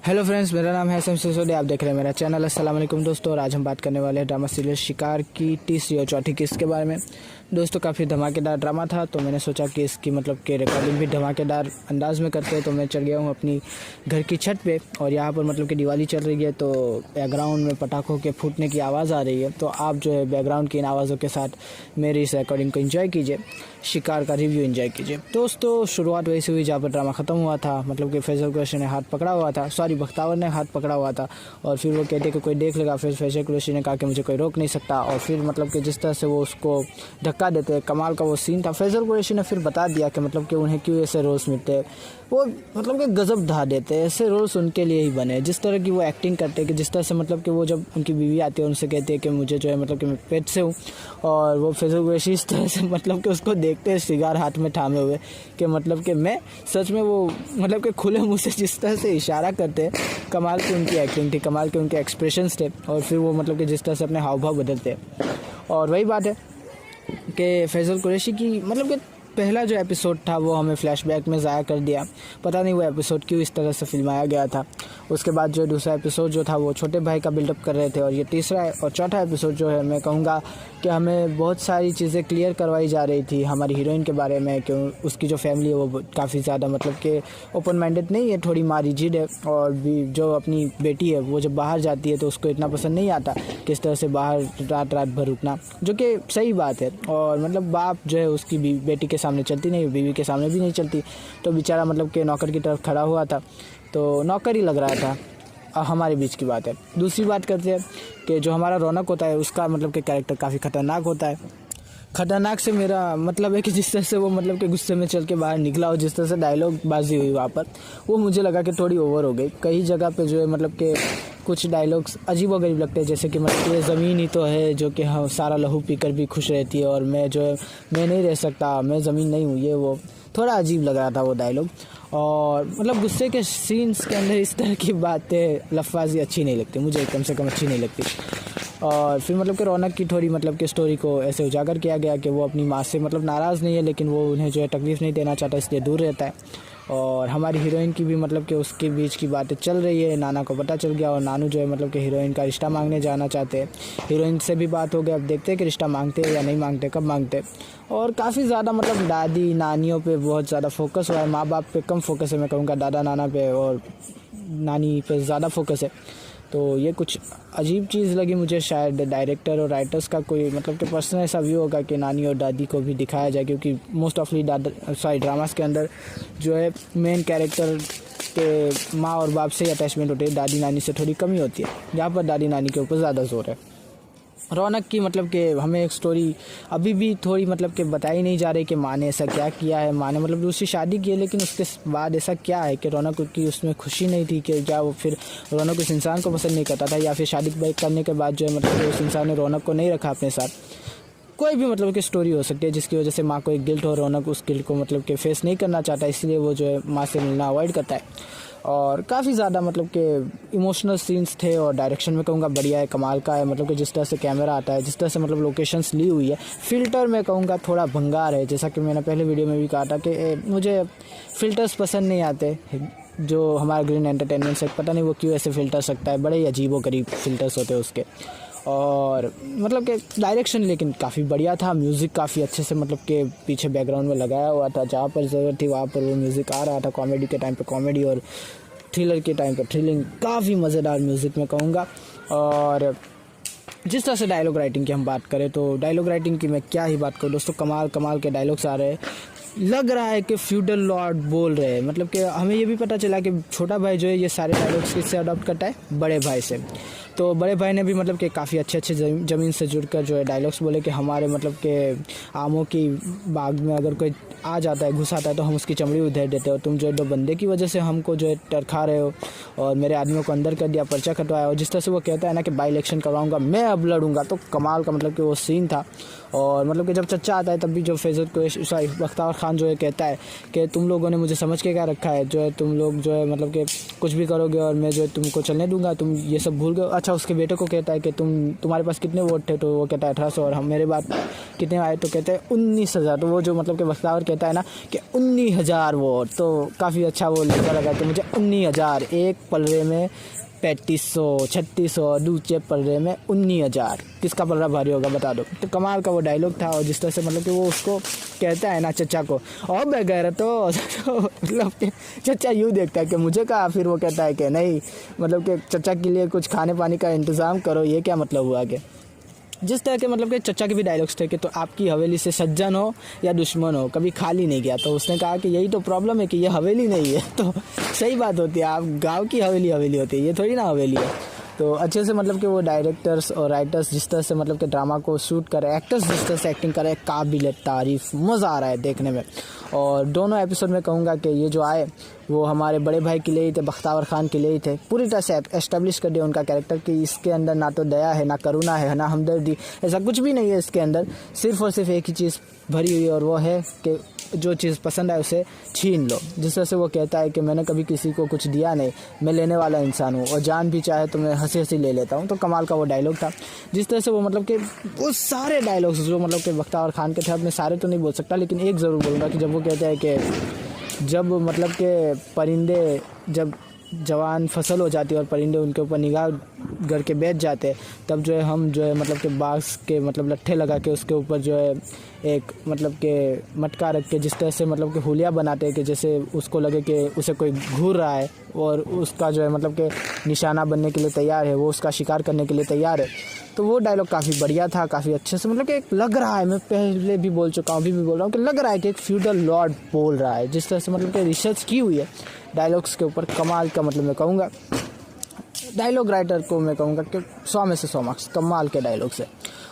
Hello friends, मेरा नाम है एसएम सिसोदिया। आप देख रहे हैं मेरा चैनल। अस्सलाम वालेकुम दोस्तों। और आज हम बात करने वाले हैं ड्रामा सीरियल शिकार की तीसरी और चौथी किस्त के बारे में। दोस्तों, काफ़ी धमाकेदार ड्रामा था, तो मैंने सोचा कि इसकी कि रिकॉर्डिंग भी धमाकेदार अंदाज में करते हैं। तो मैं चढ़ गया हूँ अपनी घर की छत पे, और यहाँ पर कि दिवाली चल रही है, तो बैकग्राउंड में पटाखों के फूटने की आवाज़ आ रही है। तो आप जो है बैकग्राउंड की इन आवाज़ों के साथ मेरी इस रिकॉर्डिंग को एंजॉय कीजिए, शिकार का रिव्यू एंजॉय कीजिए। दोस्तों, शुरुआत वैसे हुई जहाँ पर ड्रामा ख़त्म हुआ था। कि फैजल कुरैशी ने हाथ पकड़ा हुआ था, बख्तावर ने हाथ पकड़ा हुआ था, और फिर वो कहते कि कोई देख लेगा। फिर फैजल कुरैशी ने कहा कि मुझे कोई रोक नहीं सकता, और फिर कि जिस तरह से वो उसको धक्का देते, कमाल का वो सीन था। फैजल कुरैशी ने फिर बता दिया कि उन्हें क्यों ऐसे रोल्स मिलते हैं। वो कि गजब ढा देते हैं, ऐसे रोल्स उनके लिए ही बने। जिस तरह की वो एक्टिंग करते हैं कि जिस तरह से कि वो जब उनकी बीवी आती है उनसे कहते हैं कि मुझे जो है कि मैं पेट से हूँ, और वो फैजल कुरैशी इस तरह से कि उसको देखते हैं सिगार हाथ में थामे हुए कि मैं सच में वो कि खुले मुँह से जिस तरह से इशारा करते हैं, कमाल की उनकी एक्टिंग थी, कमाल के उनके एक्सप्रेशंस थे। और फिर वो कि जिस तरह से अपने हाव भाव बदलते हैं। और वही बात है कि फैजल कुरैशी की कि पहला जो एपिसोड था वो हमें फ्लैशबैक में ज़ाया कर दिया। पता नहीं वो एपिसोड क्यों इस तरह से फिल्माया गया था। उसके बाद जो दूसरा एपिसोड जो था वो छोटे भाई का बिल्डअप कर रहे थे, और ये तीसरा और चौथा एपिसोड जो है, मैं कहूँगा कि हमें बहुत सारी चीज़ें क्लियर करवाई जा रही थी हमारी हीरोइन के बारे में। कि उसकी जो फैमिली है वो काफ़ी ज़्यादा कि ओपन माइंडेड नहीं है, थोड़ी मारिजिड है। और भी जो अपनी बेटी है वो जब बाहर जाती है तो उसको इतना पसंद नहीं आता किस तरह से बाहर रात भर रुकना, जो कि सही बात है। और बाप जो है उसकी बेटी के सामने चलती नहीं, बीवी के सामने भी नहीं चलती। तो बेचारा कि नौकर की तरफ खड़ा हुआ था, तो नौकर ही लग रहा था। हमारे बीच की बात है। दूसरी बात करते हैं कि जो हमारा रौनक होता है उसका कि कैरेक्टर काफ़ी ख़तरनाक होता है। ख़तरनाक से मेरा है कि जिस तरह से वो कि गुस्से में चल के बाहर निकला, और जिस तरह से डायलॉग बाजी हुई वहाँ पर, वो मुझे लगा कि थोड़ी ओवर हो गई। कई जगह पे जो है कि कुछ डायलॉग्स अजीब व गरीब लगते हैं, जैसे कि ये ज़मीन ही तो है जो कि हाँ सारा लहू पीकर भी खुश रहती है, और मैं जो है मैं नहीं रह सकता, मैं ज़मीन नहीं हूँ, ये वो थोड़ा अजीब लग रहा था वो डायलॉग। और गुस्से के सीन्स के अंदर इस तरह की बातें लफ्ज़ी अच्छी नहीं लगती मुझे, कम से कम अच्छी नहीं लगती। और फिर कि रौनक की थोड़ी कि स्टोरी को ऐसे उजागर किया गया कि वो अपनी माँ से नाराज़ नहीं है, लेकिन वो उन्हें जो है तकलीफ़ नहीं देना चाहता, इसलिए दूर रहता है। और हमारी हीरोइन की भी कि उसके बीच की बातें चल रही है। नाना को पता चल गया, और नानू जो है कि हीरोइन का रिश्ता मांगने जाना चाहते हैं। हीरोइन से भी बात हो गई, अब देखते हैं कि रिश्ता मांगते हैं या नहीं मांगते, कब मांगते। और काफ़ी ज़्यादा दादी नानियों पे बहुत ज़्यादा फोकस हुआ है, माँ बाप पे कम फोकस है। मैं कहूँगा दादा नाना पे और नानी पे ज़्यादा फोकस है। तो ये कुछ अजीब चीज़ लगी मुझे। शायद डायरेक्टर और राइटर्स का कोई कि पर्सनल ऐसा व्यू होगा कि नानी और दादी को भी दिखाया जाए, क्योंकि मोस्ट ऑफली ड्रामास के अंदर जो है मेन कैरेक्टर के माँ और बाप से अटैचमेंट होती है, दादी नानी से थोड़ी कमी होती है, जहाँ पर दादी नानी के ऊपर ज़्यादा जोर है। रौनक की कि हमें एक स्टोरी अभी भी थोड़ी कि बताई नहीं जा रही कि माँ ने ऐसा क्या किया है। माँ ने दूसरी शादी की है, लेकिन उसके बाद ऐसा क्या है कि रौनक की उसमें खुशी नहीं थी, कि क्या वो फिर रौनक उस इंसान को पसंद नहीं करता था, या फिर शादी करने के बाद जो है कि उस इंसान ने रौनक को नहीं रखा अपने साथ। कोई भी कि स्टोरी हो सकती है जिसकी वजह से माँ को एक गिल्ट हो, रौनक उस गिल्ट को कि फेस नहीं करना चाहता, इसलिए वो जो है माँ से मिलना अवॉइड करता है। और काफ़ी ज़्यादा कि इमोशनल सीन्स थे, और डायरेक्शन में कहूँगा बढ़िया है, कमाल का है। कि जिस तरह से कैमरा आता है, जिस तरह से लोकेशंस ली हुई है, फ़िल्टर में कहूँगा थोड़ा भंगार है। जैसा कि मैंने पहले वीडियो में भी कहा था कि मुझे फ़िल्टर्स पसंद नहीं आते। जो हमारा ग्रीन एंटरटेनमेंट से पता नहीं वो क्यों ऐसे फ़िल्टर्स रखता है, बड़े ही अजीबोगरीब फ़िल्टर्स होते हैं उसके। और कि डायरेक्शन लेकिन काफ़ी बढ़िया था। म्यूज़िक काफ़ी अच्छे से के पीछे बैकग्राउंड में लगाया हुआ था, जहाँ पर ज़रूरत थी वहाँ पर वो म्यूज़िक आ रहा था। कॉमेडी के टाइम पे कॉमेडी, और थ्रिलर के टाइम पे थ्रिलिंग, काफ़ी मज़ेदार म्यूज़िक मैं कहूँगा। और जिस तरह से डायलॉग राइटिंग की हम बात करें, तो डायलॉग राइटिंग की मैं क्या ही बात करूँ दोस्तों, कमाल के डायलॉग्स आ रहे हैं। लग रहा है कि फ्यूडल लॉर्ड बोल रहे हैं। कि हमें ये भी पता चला कि छोटा भाई जो है ये सारे डायलॉग्स किससे अडॉप्ट करता है, बड़े भाई से। तो बड़े भाई ने भी कि काफ़ी अच्छे ज़मीन से जुड़कर जो है डायलॉग्स बोले कि हमारे कि आमों की बाग में अगर कोई आ जाता है, घुस आता है, तो हम उसकी चमड़ी उधेड़ देते हो। तुम जो है 2 बंदे की वजह से हमको जो है टरखा रहे हो, और मेरे आदमियों को अंदर कर दिया, पर्चा कटवाया। और जिस तरह से वो कहता है ना कि बाई इलेक्शन करवाऊंगा, मैं अब लड़ूंगा, तो कमाल का कि वो सीन था। और कि जब चच्चा आता है तब भी जो फैजल कुरैशी बख्तावर खान जो है कहता है कि तुम लोगों ने मुझे समझ के क्या रखा है, जो है तुम लोग जो है कि कुछ भी करोगे और मैं जो है तुमको चलने दूंगा, तुम ये सब भूल गए। अच्छा उसके बेटे को कहता है कि तुम्हारे पास कितने वोट थे, तो वो कहता है 1800, और हम मेरे बात कितने आए, तो कहते हैं 19,000। तो वो जो मतलब कि बख्तावर कहता है ना कि 19,000 वोट, तो काफ़ी अच्छा वो लगा कि मुझे 19,000, एक पलरे में 3500, 3600, दूसरे पलरे में 19,000, किसका पलरा भारी होगा बता दो। तो कमाल का वो डायलॉग था। और जिस तरह से मतलब कि वो उसको कहता है ना चचा को, और बगैर तो मतलब कि चचा यूँ देखता है कि मुझे कहा, फिर वो कहता है कि नहीं, मतलब कि चचा के लिए कुछ खाने पानी का इंतज़ाम करो, ये क्या मतलब हुआ कि जिस तरह के मतलब कि चचा के भी डायलॉग्स थे कि तो आपकी हवेली से सज्जन हो या दुश्मन हो, कभी खाली नहीं गया। तो उसने कहा कि यही तो प्रॉब्लम है कि ये हवेली नहीं है। तो सही बात होती है, आप गांव की हवेली होती है, ये थोड़ी ना हवेली है। तो अच्छे से मतलब कि वो डायरेक्टर्स और राइटर्स जिस तरह से मतलब कि ड्रामा को शूट करे, एक्टर्स जिस तरह से एक्टिंग करे, काबिल तारीफ़, मज़ा आ रहा है देखने में। और दोनों एपिसोड में कहूँगा कि ये जो आए वो हमारे बड़े भाई के लिए ही थे, बख्तावर खान के लिए ही थे। पूरी तरह से एस्टेब्लिश कर दिया उनका कैरेक्टर कि इसके अंदर ना तो दया है, ना करुणा है, ना हमदर्दी, ऐसा कुछ भी नहीं है इसके अंदर। सिर्फ और सिर्फ एक ही चीज़ भरी हुई है, और वो है कि जो चीज़ पसंद है उसे छीन लो। जिस तरह से वो कहता है कि मैंने कभी किसी को कुछ दिया नहीं, मैं लेने वाला इंसान हूँ, और जान भी चाहे तो मैं हंसी हंसी ले लेता हूँ। तो कमाल का वो डायलॉग था। जिस तरह से वो मतलब कि वो सारे डायलॉग्स जो मतलब कि बख्तावर खान के थे, अब मैं सारे तो नहीं बोल सकता, लेकिन एक ज़रूर बोलूँगा कि जब वो कहता है कि जब मतलब के परिंदे, जब जवान फसल हो जाती है और परिंदे उनके ऊपर निगाह करके बैठ जाते हैं, तब जो है हम जो है मतलब कि बाँस के मतलब लट्ठे लगा के उसके ऊपर जो है एक मतलब के मटका रख के जिस तरह से मतलब कि हुलिया बनाते हैं कि जैसे उसको लगे कि उसे कोई घूर रहा है और उसका जो है मतलब कि निशाना बनने के लिए तैयार है, वो उसका शिकार करने के लिए तैयार है। तो वो डायलॉग काफ़ी बढ़िया था, काफ़ी अच्छे से मतलब कि एक लग रहा है, मैं पहले भी बोल चुका हूँ, अभी भी बोल रहा हूँ कि लग रहा है कि एक फ्यूडल लॉर्ड बोल रहा है। जिस तरह से मतलब कि रिसर्च की हुई है डायलॉग्स के ऊपर, कमाल का मतलब मैं कहूँगा डायलॉग राइटर को मैं कहूँगा कि 100 में से 100 मार्क्स, कमाल के डायलॉग्स है।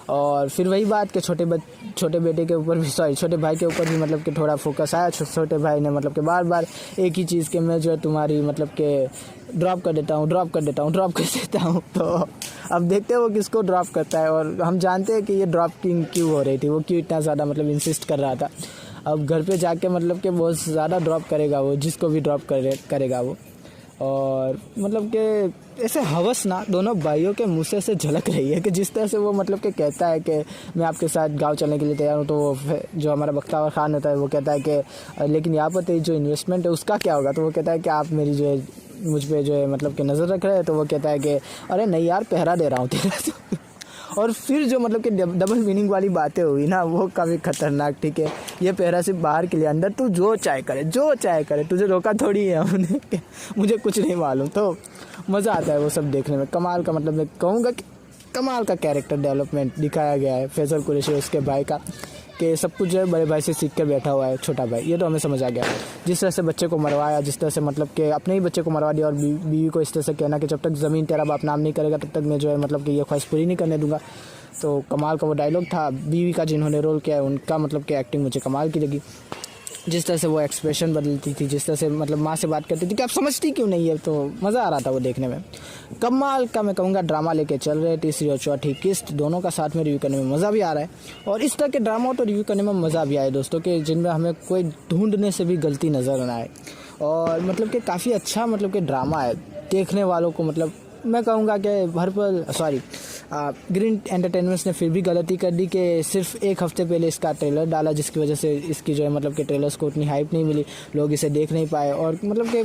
और फिर वही बात कि छोटे बेटे के ऊपर भी, सॉरी छोटे भाई के ऊपर भी मतलब कि थोड़ा फोकस आया। छोटे भाई ने मतलब कि बार बार एक ही चीज़ के मैं जो है तुम्हारी मतलब कि ड्रॉप कर देता हूँ। तो अब देखते हैं वो किसको ड्रॉप करता है, और हम जानते हैं कि ये ड्रॉपिंग क्यों हो रही थी, वो क्यों इतना ज़्यादा मतलब इंसिस्ट कर रहा था। अब घर पे जाके मतलब कि बहुत ज़्यादा ड्रॉप करेगा वो, जिसको भी ड्रॉप करेगा वो। और मतलब कि ऐसे हवस ना दोनों भाइयों के मुँह से ऐसे झलक रही है कि जिस तरह से वो मतलब कि कहता है कि मैं आपके साथ गांव चलने के लिए तैयार हूँ, तो वो जो हमारा बख्तावर खान होता है वो कहता है कि लेकिन यहाँ पर जो इन्वेस्टमेंट है उसका क्या होगा। तो वो कहता है कि आप मेरी जो है मुझ पर जो है मतलब कि नज़र रख रहे हैं। तो वो कहता है कि अरे नहीं यार, पहरा दे रहा हूँ तेरा। और फिर जो मतलब कि डबल मीनिंग वाली बातें हुई ना, वो काफ़ी खतरनाक। ठीक है, ये पहरा सिर्फ बाहर के लिए, अंदर तू जो चाहे करे, तुझे रोका थोड़ी है हमने, मुझे कुछ नहीं मालूम। तो मज़ा आता है वो सब देखने में। कमाल का मतलब मैं कहूँगा कि कमाल का कैरेक्टर डेवलपमेंट दिखाया गया है फैसल कुरैशी उसके भाई का, कि सब कुछ जो है बड़े भाई से सीख कर बैठा हुआ है छोटा भाई। ये तो हमें समझ आ गया। जिस तरह से बच्चे को मरवाया, जिस तरह से मतलब कि अपने ही बच्चे को मरवा दिया, और बीवी को इस तरह से कहना कि जब तक ज़मीन तेरा बाप नाम नहीं करेगा तब तक मैं जो है मतलब कि ये ख्वाहिश पूरी नहीं करने दूंगा। तो कमाल का वो डायलॉग था। बीवी का जिन्होंने रोल किया है उनका मतलब कि एक्टिंग मुझे कमाल की लगी। जिस तरह से वो एक्सप्रेशन बदलती थी, जिस तरह से मतलब माँ से बात करती थी कि आप समझती क्यों नहीं है, तो मज़ा आ रहा था वो देखने में। कमाल का मैं कहूँगा ड्रामा लेके चल रहे, तीसरी और चौथी किस्त दोनों का साथ में रिव्यू करने में मज़ा भी आ रहा है। और इस तरह के ड्रामा तो रिव्यू करने में मज़ा भी आए दोस्तों, कि जिनमें हमें कोई ढूंढने से भी गलती नज़र ना आए। और मतलब कि काफ़ी अच्छा मतलब कि ड्रामा है, देखने वालों को मतलब मैं कहूँगा कि ग्रीन एंटरटेनमेंट्स ने फिर भी गलती कर दी कि सिर्फ एक हफ्ते पहले इसका ट्रेलर डाला, जिसकी वजह से इसकी जो है मतलब कि ट्रेलर्स को उतनी हाइप नहीं मिली, लोग इसे देख नहीं पाए। और मतलब कि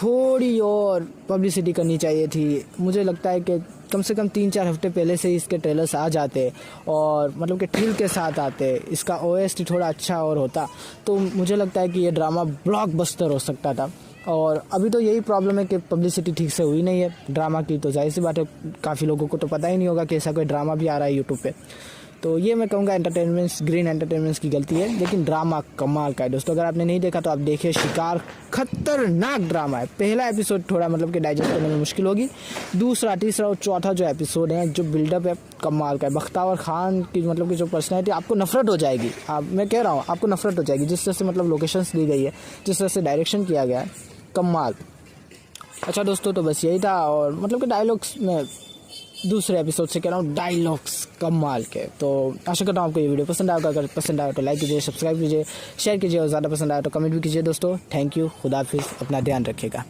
थोड़ी और पब्लिसिटी करनी चाहिए थी। मुझे लगता है कि कम से कम 3-4 हफ्ते पहले से इसके ट्रेलर्स आ जाते और मतलब कि ठील के साथ आते, इसका OST थोड़ा अच्छा और होता, तो मुझे लगता है कि ये ड्रामा ब्लॉकबस्टर हो सकता था। और अभी तो यही प्रॉब्लम है कि पब्लिसिटी ठीक से हुई नहीं है ड्रामा की, तो जाहिर सी बात है काफ़ी लोगों को तो पता ही नहीं होगा कि ऐसा कोई ड्रामा भी आ रहा है यूट्यूब पे। तो ये मैं कहूँगा ग्रीन एंटरटेनमेंट्स की गलती है, लेकिन ड्रामा कमाल का है दोस्तों। अगर आपने नहीं देखा तो आप देखिए, शिकार खतरनाक ड्रामा है। पहला एपिसोड थोड़ा मतलब कि डाइजेस्ट करने में मुश्किल होगी, दूसरा, तीसरा और चौथा जो एपिसोड है, जो बिल्डअप है कमाल का है। बख्तावर खान की मतलब कि जो पर्सनैलिटी, आपको नफरत हो जाएगी, मैं कह रहा हूँ आपको नफरत हो जाएगी। जिस तरह से मतलब लोकेशंस दी गई है, जिस तरह से डायरेक्शन किया गया है, कमाल। अच्छा दोस्तों, तो बस यही था। और मतलब कि डायलॉग्स में दूसरे एपिसोड से कह रहा हूँ, डायलॉग्स कमाल के। तो आशा करता हूँ आपको ये वीडियो पसंद आएगा। अगर पसंद आया तो लाइक कीजिए, सब्सक्राइब कीजिए, शेयर कीजिए, और ज़्यादा पसंद आया तो कमेंट भी कीजिए दोस्तों। थैंक यू, खुदा हाफिज़, अपना ध्यान रखिएगा।